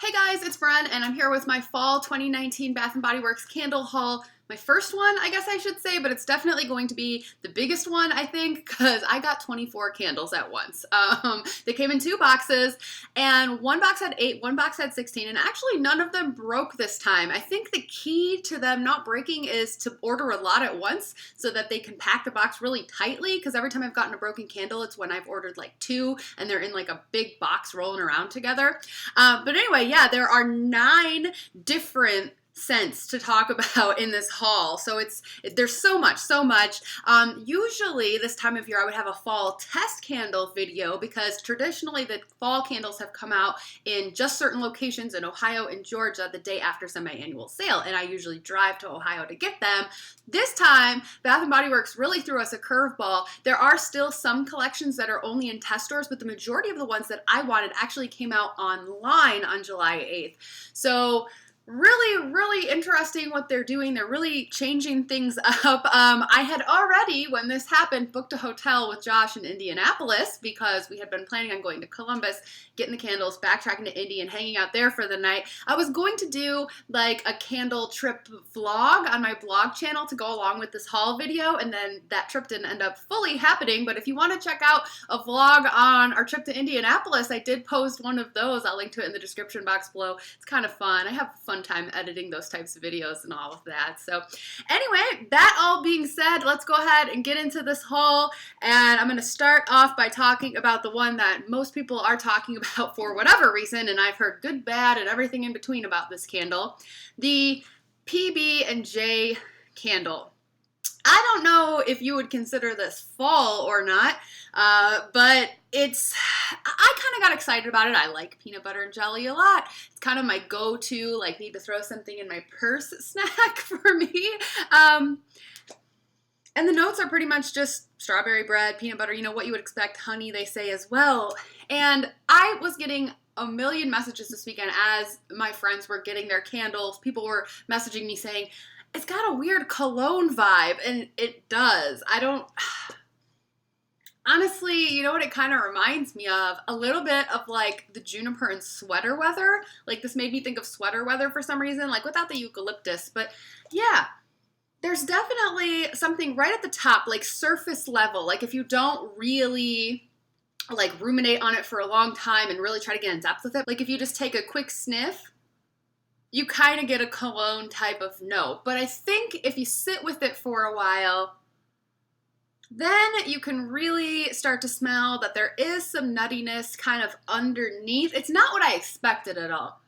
Hey guys, it's Bren, and I'm here with my fall 2019 Bath & Body Works candle haul. My first one, I guess I should say, but it's definitely going to be the biggest one, I think, because I got 24 candles at once. They came in 2 boxes, and one box had 8, one box had 16, and actually none of them broke this time. I think the key to them not breaking is to order a lot at once so that they can pack the box really tightly, because every time I've gotten a broken candle, it's when I've ordered like 2, and they're in like a big box rolling around together. But anyway, yeah, there are 9 different scents to talk about in this haul. So there's so much. Usually this time of year I would have a fall test candle video because traditionally the fall candles have come out in just certain locations in Ohio and Georgia the day after semi-annual sale, and I usually drive to Ohio to get them. This time, Bath & Body Works really threw us a curveball. There are still some collections that are only in test stores, but the majority of the ones that I wanted actually came out online on July 8th. So really interesting what they're doing. They're really changing things up. I had already, when this happened, booked a hotel with Josh in Indianapolis because we had been planning on going to Columbus, getting the candles, backtracking to Indy, and hanging out there for the night. I was going to do like a candle trip vlog on my blog channel to go along with this haul video, and then that trip didn't end up fully happening. But if you want to check out a vlog on our trip to Indianapolis, I did post one of those. I'll link to it in the description box below. It's kind of fun. I have a fun time editing those types of videos and all of that. So anyway, that all being said, let's go ahead and get into this haul. And I'm going to start off by talking about the one that most people are talking about for whatever reason, and I've heard good, bad, and everything in between about this candle. The PB&J candle. I don't know if you would consider this fall or not, but I kind of got excited about it. I like peanut butter and jelly a lot. It's kind of my go-to, like, need to throw something in my purse snack for me. And the notes are pretty much just strawberry bread, peanut butter, you know, what you would expect, honey, they say as well. And I was getting a million messages this weekend as my friends were getting their candles. People were messaging me saying, it's got a weird cologne vibe, and it does. Honestly, you know what it kind of reminds me of? A little bit of like the juniper and sweater weather. Like this made me think of sweater weather for some reason, like without the eucalyptus. But yeah, there's definitely something right at the top, like surface level. Like if you don't really like ruminate on it for a long time and really try to get in depth with it, like if you just take a quick sniff, you kind of get a cologne type of note. But I think if you sit with it for a while, then you can really start to smell that there is some nuttiness kind of underneath. It's not what I expected at all.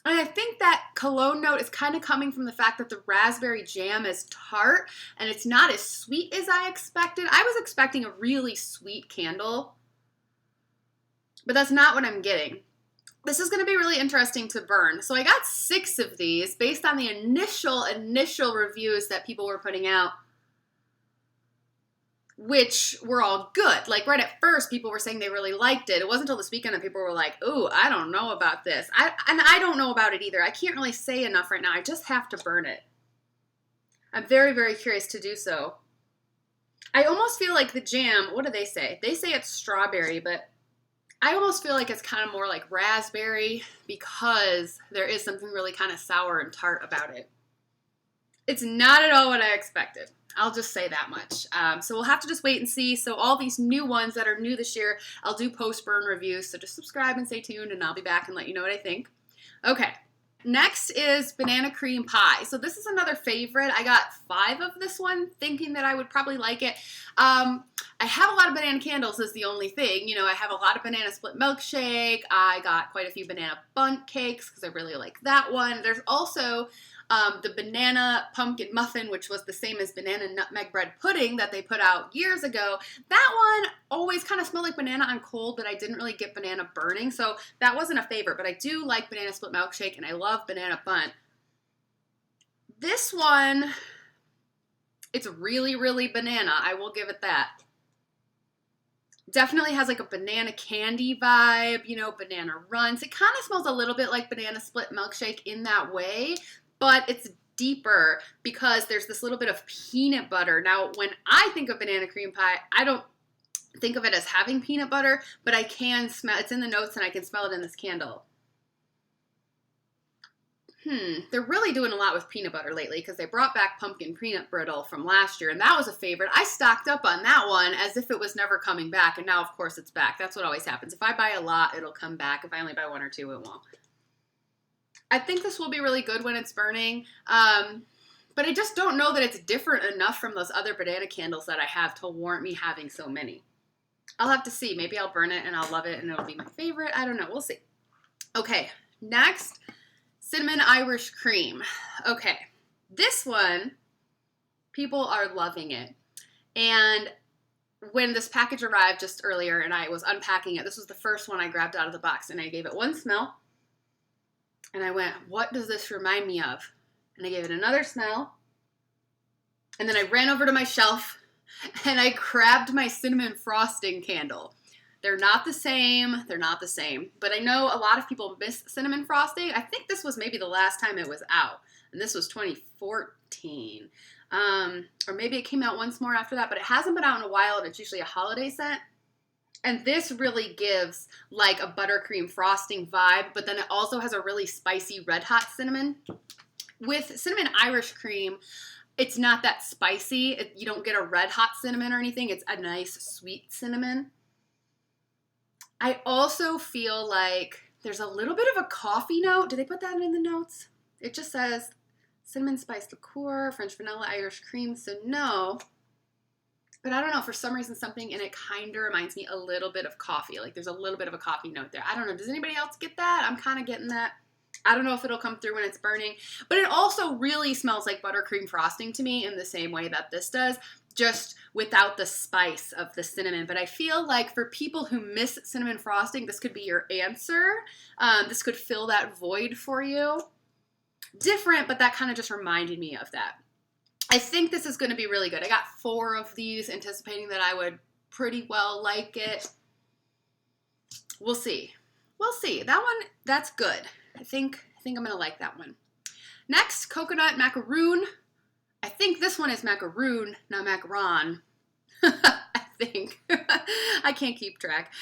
And I think that cologne note is kind of coming from the fact that the raspberry jam is tart and it's not as sweet as I expected. I was expecting a really sweet candle, but that's not what I'm getting. This is going to be really interesting to burn. So I got 6 of these based on the initial reviews that people were putting out, which were all good. Like right at first, people were saying they really liked it. It wasn't until this weekend that people were like, ooh, I don't know about this. And I don't know about it either. I can't really say enough right now. I just have to burn it. I'm very curious to do so. I almost feel like the jam, what do they say? They say it's strawberry, but I almost feel like it's kind of more like raspberry because there is something really kind of sour and tart about it. It's not at all what I expected. I'll just say that much. So we'll have to just wait and see. So all these new ones that are new this year, I'll do post-burn reviews. So just subscribe and stay tuned, and I'll be back and let you know what I think. Okay. Next is banana cream pie. So this is another favorite. I got 5 of this one, thinking that I would probably like it. I have a lot of banana candles is the only thing. You know, I have a lot of banana split milkshake. I got quite a few banana bundt cakes because I really like that one. There's also the banana pumpkin muffin, which was the same as banana nutmeg bread pudding that they put out years ago. That one always kind of smelled like banana on cold, but I didn't really get banana burning, so that wasn't a favorite. But I do like banana split milkshake, and I love banana bundt. This one, it's really banana. I will give it that. Definitely has like a banana candy vibe, you know, banana runs. It kind of smells a little bit like banana split milkshake in that way, but it's deeper because there's this little bit of peanut butter. Now, when I think of banana cream pie, I don't think of it as having peanut butter, but I can smell, it's in the notes and I can smell it in this candle. They're really doing a lot with peanut butter lately because they brought back pumpkin peanut brittle from last year, and that was a favorite. I stocked up on that one as if it was never coming back, and now, of course, it's back. That's what always happens. If I buy a lot, it'll come back. If I only buy one or two, it won't. I think this will be really good when it's burning, but I just don't know that it's different enough from those other banana candles that I have to warrant me having so many. I'll have to see. Maybe I'll burn it and I'll love it and it'll be my favorite. I don't know. We'll see. Okay, next. Cinnamon Irish Cream. Okay, this one, people are loving it. And when this package arrived just earlier and I was unpacking it, this was the first one I grabbed out of the box and I gave it one smell. And I went, what does this remind me of? And I gave it another smell. And then I ran over to my shelf and I grabbed my cinnamon frosting candle. They're not the same. They're not the same. But I know a lot of people miss cinnamon frosting. I think this was maybe the last time it was out. And this was 2014. Or maybe it came out once more after that. But it hasn't been out in a while, and it's usually a holiday scent. And this really gives like a buttercream frosting vibe. But then it also has a really spicy red hot cinnamon. With cinnamon Irish cream, it's not that spicy. You don't get a red hot cinnamon or anything. It's a nice sweet cinnamon. I also feel like there's a little bit of a coffee note. Did they put that in the notes? It just says cinnamon spice liqueur, French vanilla, Irish cream, so no. But I don't know, for some reason something in it kind of reminds me a little bit of coffee. Like there's a little bit of a coffee note there. I don't know, does anybody else get that? I'm kind of getting that. I don't know if it'll come through when it's burning. But it also really smells like buttercream frosting to me in the same way that this does, just without the spice of the cinnamon. But I feel like for people who miss cinnamon frosting, this could be your answer. This could fill that void for you. Different, but that kind of just reminded me of that. I think this is going to be really good. I got 4 of these, anticipating that I would pretty well like it. We'll see. We'll see. That one, that's good. I think I'm going to like that one. Next, coconut macaroon. I think this one is macaroon, not macaron. I think. I can't keep track.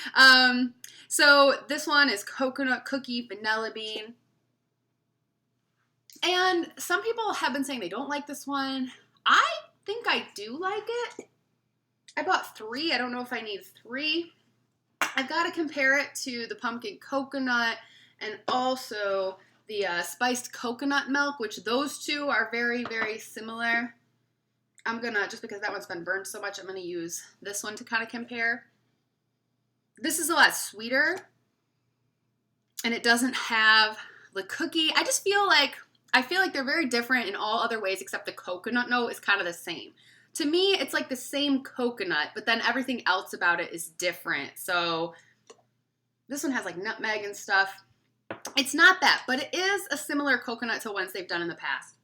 So this one is coconut cookie vanilla bean. And some people have been saying they don't like this one. I think I do like it. I bought 3. I don't know if I need 3. I've got to compare it to the pumpkin coconut and also the spiced coconut milk, which those two are very, very similar. I'm going to, just because that one's been burned so much, I'm going to use this one to kind of compare. This is a lot sweeter, and it doesn't have the cookie. I feel like they're very different in all other ways, except the coconut note is kind of the same. To me, it's like the same coconut, but then everything else about it is different. So this one has like nutmeg and stuff. It's not that, but it is a similar coconut to ones they've done in the past.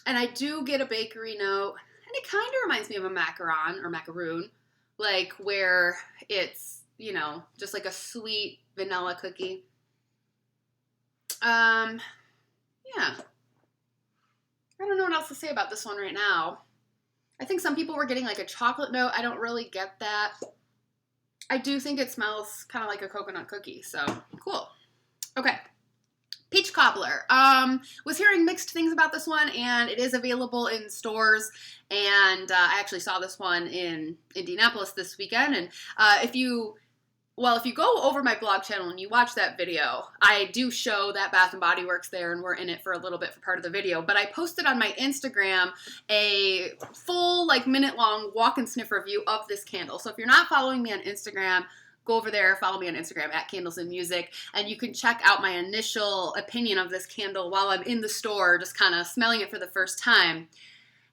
And I do get a bakery note, and it kind of reminds me of a macaron or macaroon, like where it's, you know, just like a sweet vanilla cookie. Yeah. I don't know what else to say about this one right now. I think some people were getting like a chocolate note. I don't really get that. I do think it smells kind of like a coconut cookie, so cool. Okay. Peach Cobbler. Was hearing mixed things about this one, and it is available in stores, and I actually saw this one in Indianapolis this weekend, and if you go over my blog channel and you watch that video, I do show that Bath & Body Works there, and we're in it for a little bit for part of the video, but I posted on my Instagram a full, like, minute-long walk and sniff review of this candle. So if you're not following me on Instagram, go over there, follow me on Instagram at Candles and Music, and you can check out my initial opinion of this candle while I'm in the store, just kind of smelling it for the first time.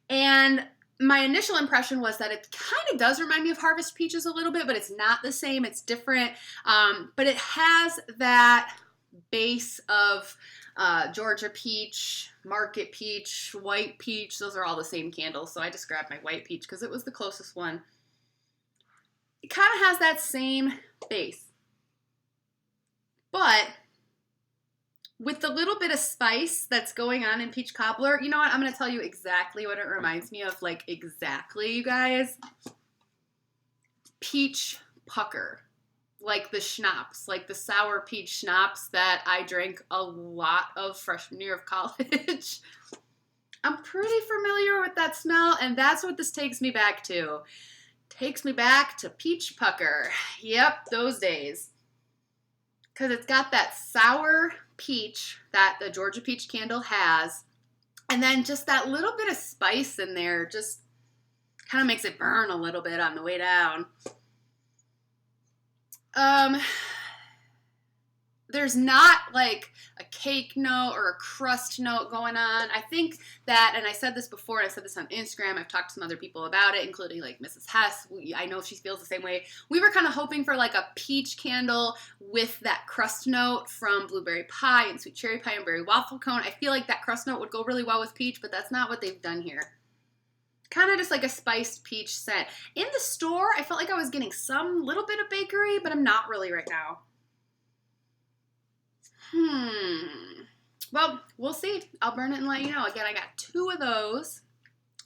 And my initial impression was that it kind of does remind me of Harvest Peaches a little bit, but it's not the same. It's different. But it has that base of Georgia peach, market peach, white peach. Those are all the same candles. So I just grabbed my white peach because it was the closest one. It kind of has that same base. But with the little bit of spice that's going on in Peach Cobbler, you know what? I'm going to tell you exactly what it reminds me of. Like, exactly, you guys. Peach pucker. like the schnapps, like the sour peach schnapps that I drank a lot of freshman year of college. I'm pretty familiar with that smell, and that's what this takes me back to. Takes me back to peach pucker. Yep, those days. Because it's got that sour peach that the Georgia peach candle has, and then just that little bit of spice in there just kind of makes it burn a little bit on the way down. There's not like a cake note or a crust note going on. I think that, and I said this before, I said this on Instagram, I've talked to some other people about it, including like Mrs. Hess. I know she feels the same way. We were kind of hoping for like a peach candle with that crust note from blueberry pie and sweet cherry pie and berry waffle cone. I feel like that crust note would go really well with peach, but that's not what they've done here. Kind of just like a spiced peach scent. In the store, I felt like I was getting some little bit of bakery, but I'm not really right now. Well, we'll see. I'll burn it and let you know. Again, I got 2 of those.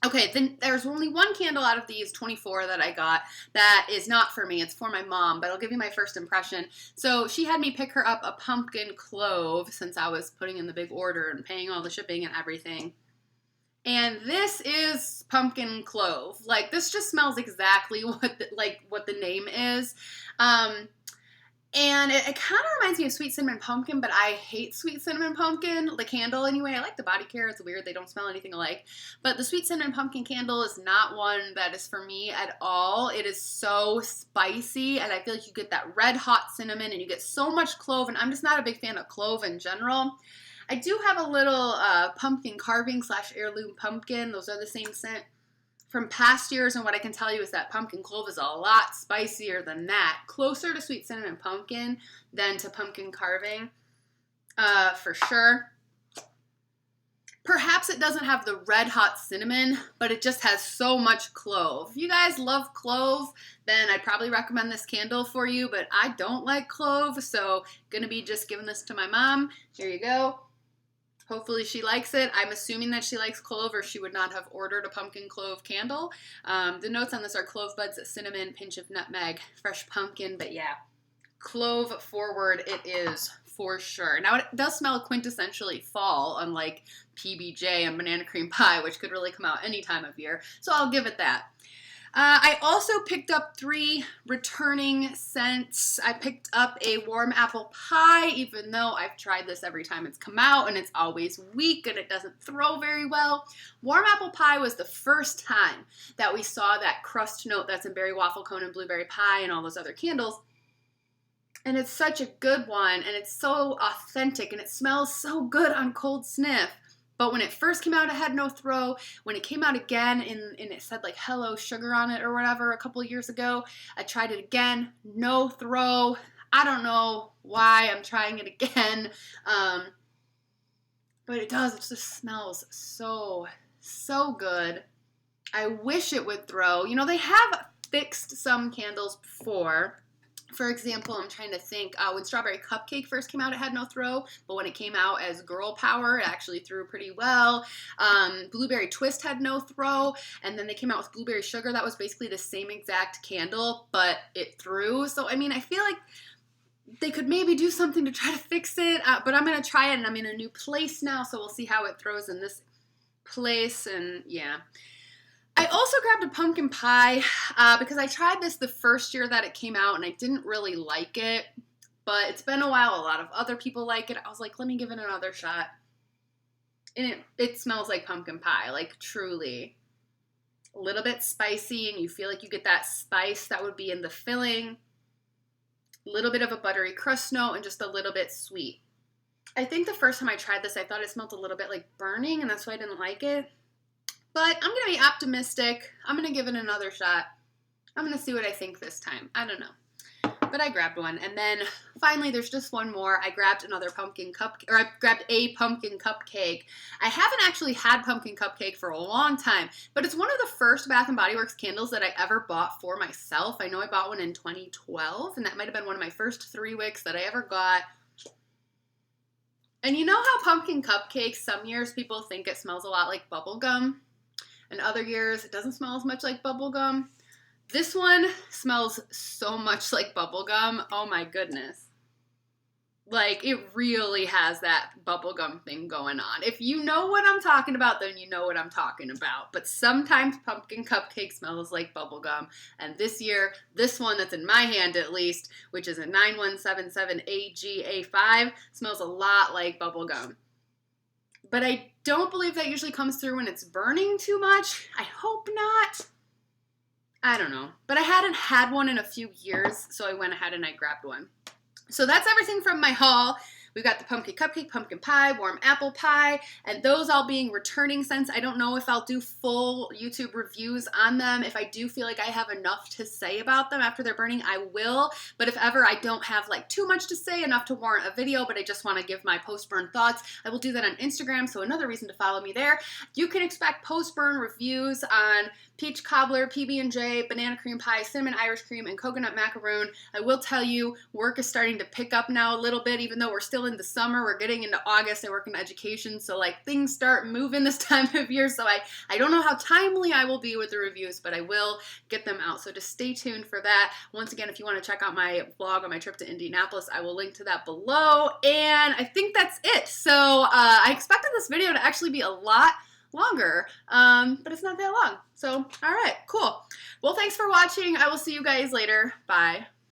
Okay, then there's only 1 candle out of these 24 that I got that is not for me. It's for my mom, but I'll give you my first impression. So she had me pick her up a pumpkin clove since I was putting in the big order and paying all the shipping and everything. And this is pumpkin clove. Like, this just smells exactly what the name is. And it kind of reminds me of sweet cinnamon pumpkin, but I hate sweet cinnamon pumpkin, the candle anyway. I like the body care. It's weird. They don't smell anything alike. But the sweet cinnamon pumpkin candle is not one that is for me at all. It is so spicy, and I feel like you get that red hot cinnamon, and you get so much clove, and I'm just not a big fan of clove in general. I do have a little pumpkin carving / heirloom pumpkin. Those are the same scent from past years, and what I can tell you is that pumpkin clove is a lot spicier than that. Closer to sweet cinnamon pumpkin than to pumpkin carving, for sure. Perhaps it doesn't have the red hot cinnamon, but it just has so much clove. If you guys love clove, then I'd probably recommend this candle for you, but I don't like clove, so gonna be just giving this to my mom. Here you go. Hopefully she likes it. I'm assuming that she likes clove or she would not have ordered a pumpkin clove candle. The notes on this are clove buds, cinnamon, pinch of nutmeg, fresh pumpkin, but yeah, clove forward it is for sure. Now it does smell quintessentially fall, unlike PB&J and banana cream pie, which could really come out any time of year, so I'll give it that. I also picked up 3 returning scents. I picked up a warm apple pie, even though I've tried this every time it's come out, and it's always weak and it doesn't throw very well. Warm apple pie was the first time that we saw that crust note that's in berry waffle cone and blueberry pie and all those other candles. And it's such a good one, and it's so authentic, and it smells so good on cold sniff. But when it first came out, it had no throw. When it came out again and it said like hello sugar on it or whatever a couple of years ago, I tried it again, no throw. I don't know why I'm trying it again. But it does, it just smells so good. I wish it would throw. You know, they have fixed some candles before. For example, I'm trying to think, when Strawberry Cupcake first came out, it had no throw, but when it came out as Girl Power, it actually threw pretty well. Blueberry Twist had no throw, and then they came out with Blueberry Sugar. That was basically the same exact candle, but it threw. So, I mean, I feel like they could maybe do something to try to fix it, but I'm going to try it, and I'm in a new place now, so we'll see how it throws in this place, and yeah. I also grabbed a pumpkin pie because I tried this the first year that it came out and I didn't really like it, but it's been a while. A lot of other people like it. I was like, let me give it another shot. And it smells like pumpkin pie, like truly. A little bit spicy, and you feel like you get that spice that would be in the filling. A little bit of a buttery crust note and just a little bit sweet. I think the first time I tried this, I thought it smelled a little bit like burning, and that's why I didn't like it. But I'm going to be optimistic. I'm going to give it another shot. I'm going to see what I think this time. I don't know. But I grabbed one. And then finally, there's just one more. I grabbed another pumpkin cupcake, or I grabbed a pumpkin cupcake. I haven't actually had pumpkin cupcake for a long time, but it's one of the first Bath & Body Works candles that I ever bought for myself. I know I bought one in 2012, and that might have been one of my first 3 wicks that I ever got. And you know how pumpkin cupcakes, some years people think it smells a lot like bubble gum? And other years, it doesn't smell as much like bubble gum. This one smells so much like bubblegum. Oh my goodness. Like, it really has that bubblegum thing going on. If you know what I'm talking about, then you know what I'm talking about. But sometimes pumpkin cupcake smells like bubblegum. And this year, this one that's in my hand at least, which is a 9177AGA5, smells a lot like bubblegum. But I don't believe that usually comes through when it's burning too much. I hope not. I don't know. But I hadn't had one in a few years, so I went ahead and I grabbed one. So that's everything from my haul. We've got the pumpkin cupcake, pumpkin pie, warm apple pie, and those all being returning scents. I don't know if I'll do full YouTube reviews on them. If I do feel like I have enough to say about them after they're burning, I will. But if ever I don't have like too much to say, enough to warrant a video, but I just want to give my post-burn thoughts, I will do that on Instagram, so another reason to follow me there. You can expect post-burn reviews on peach cobbler, PB&J, banana cream pie, cinnamon Irish cream, and coconut macaroon. I will tell you, work is starting to pick up now a little bit, even though we're still in the summer. We're getting into August. I work in education, so like things start moving this time of year, so I don't know how timely I will be with the reviews, but I will get them out, so just stay tuned for that. Once again, if you want to check out my vlog on my trip to Indianapolis, I will link to that below, and I think that's it. So I expected this video to actually be a lot longer, but it's not that long. So, all right, cool. Well, thanks for watching. I will see you guys later. Bye.